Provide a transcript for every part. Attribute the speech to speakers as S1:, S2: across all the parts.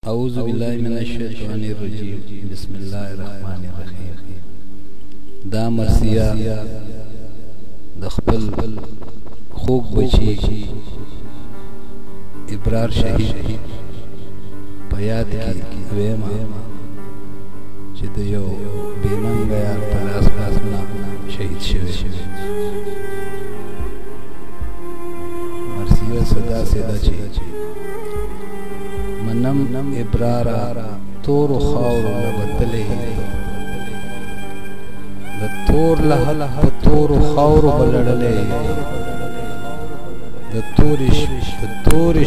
S1: اعوذ باللہ من الشیطان الرجیم بسم اللہ الرحمن الرحیم دا مرثیہ د خپل خوږ بچی ابرار شهید په یاد کې ویما چې د یو بېننګه یار په لاس باندې شهید شوی مرثیه صدا سیده چې منم ابرارا تور خاور لبتلې د تور لهل په تور خاور بلړلې د تور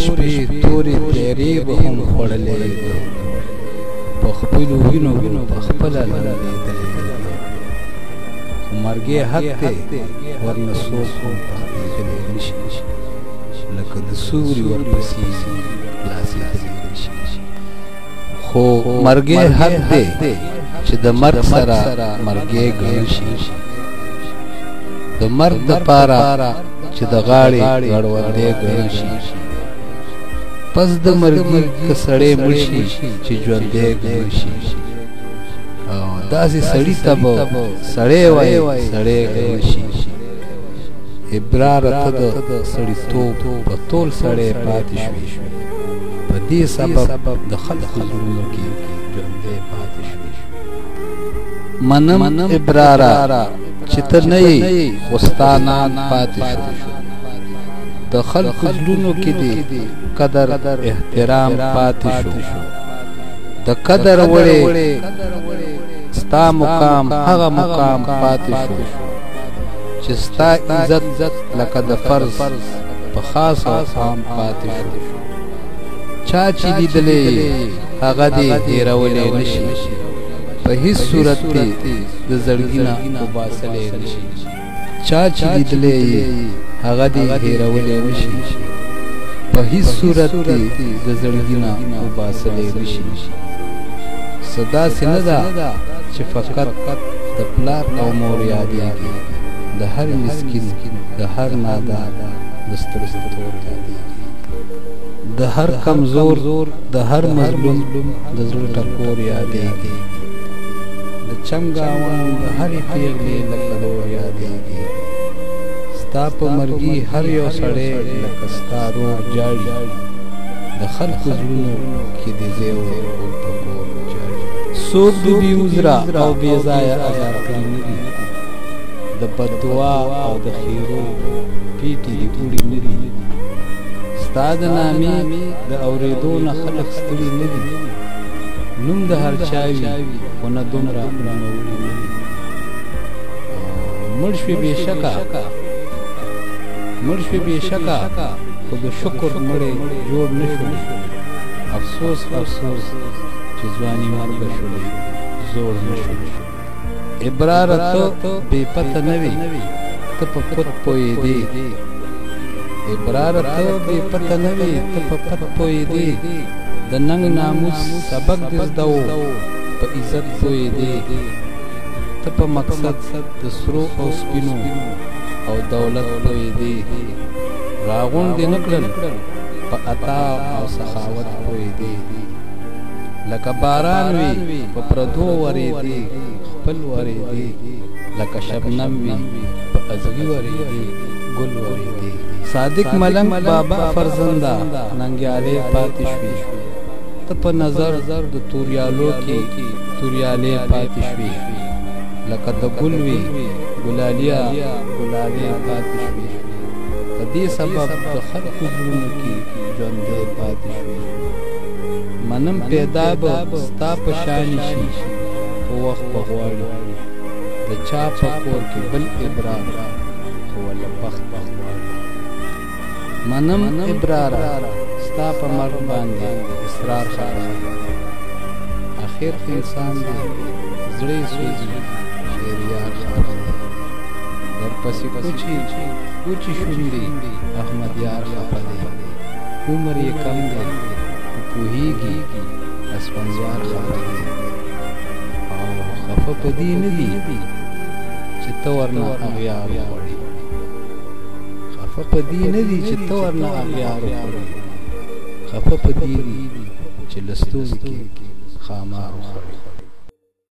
S1: شپې تورې تیرې به هم خوړلې په خپلو وینو په خپله لړلېدلې مرګې حق دی ورنه څوک هم تښتېدلی نشي لکه د سوري ورپسې خلاصېدلی خو مرګې حق دی چې د مرګ سره مرګې ګڼل شي د مرګ دپاره چې د غاړې غړوندې ګڼل شي پس د مرګي که سړی مړ شي چې ژوندی ګڼل شي او داسې سړي ته به سړی وایي سړی ګڼل شي ابراره ته د سړیتوب په تول سړی پاتې شوې په دې سبب د خلقو زړونو کې ژوندی پاتې شوې منم ابراره چې ته نه یې خو ستا نام پاتې شو د خلقو زړونو کې دې قدر احترام پاتې شو د قدر وړې ستا مقام هغه مقام پاتې شو چې ستا عزت لکه د فرض په خاص او عام پاتې شو چا چې لیدلې هغه دې هېرولی نشي په هیڅ صورت کې د زړګي نه وباسلی نشي چا چې لیدلې هغه دې هېرولی نشي په هیڅ صورت کې د زړګي نه وباسلی نشي څه داسې نه ده چې فقط د پلار او مور یادېږي د هر مسکین د هر نادار د سترګو تور یادېږي د هر کمزور د هر مظلوم د زړه ټکور یادېږي د چمګاون د هرې پیغلې لکه لور یادېږي ستا په مرګي هر یو سړی لکه ستا روغ جاړي د خلقو زړونو کې د زیو اور په کور جاړي څوک د بې عذره او بې ځایه ازار کړي نه دي د بددعا او د خیرو پیټې دې وړي نه دي ستا د نامې د اورېدو نه خلق ستړي نه دي نوم د هر چا وي خو نه دومره نوموړي نه دي مړ شوې بېشکه خو د شکر مړی جوړ نه شو افسوس چې ځواني مرګه شولې زوړ نه شو ابراره ته بې پته نه وي ته په پت پوهېدې ابراره ته بې پته نه وي ته په پت پوهېدې د ننګ ناموس سبق دې زده و په عزت پوهېدې ته په مقصد د سرو او سپینو او دولت پوهېدې راغونډې نه کړل په عطا او سخاوت پوهېدې لکه باران وي په پردو ورېدې خپل ورېدې لکه شبنم وي په ازغي ورېدې ګل ورېدې صادق ملنګ بابا فرزنده ننګیالې پاتې شوې ته په نظر د توریالو کې توریالې پاتې شوې لکه د ګل وي ګلالیا ګلالې پاتې شوې په دې سبب د خلقو زړونو کې ژوندی پاتې شوې منم پیدا به ستا په شان شي خو وخت به غواړي د چا په کور کې بل ابرار خو ولا بخت غواړي منم ابراره ستا په مرګ باندې اصرار خبره اخر انسان دی زړه یې سوځي شهریار خبره درپسې کوچي شونډې احمد یار خبره عمر یې کم دی پوهیږي اسفندیار خبره او خفه په دې نه دي چې ته ورنه اغیار غواړې خفه په دې نه دي چې ته ورنه اغیار غواړې خفه په دې دي چې لستون کې خامار وخوري.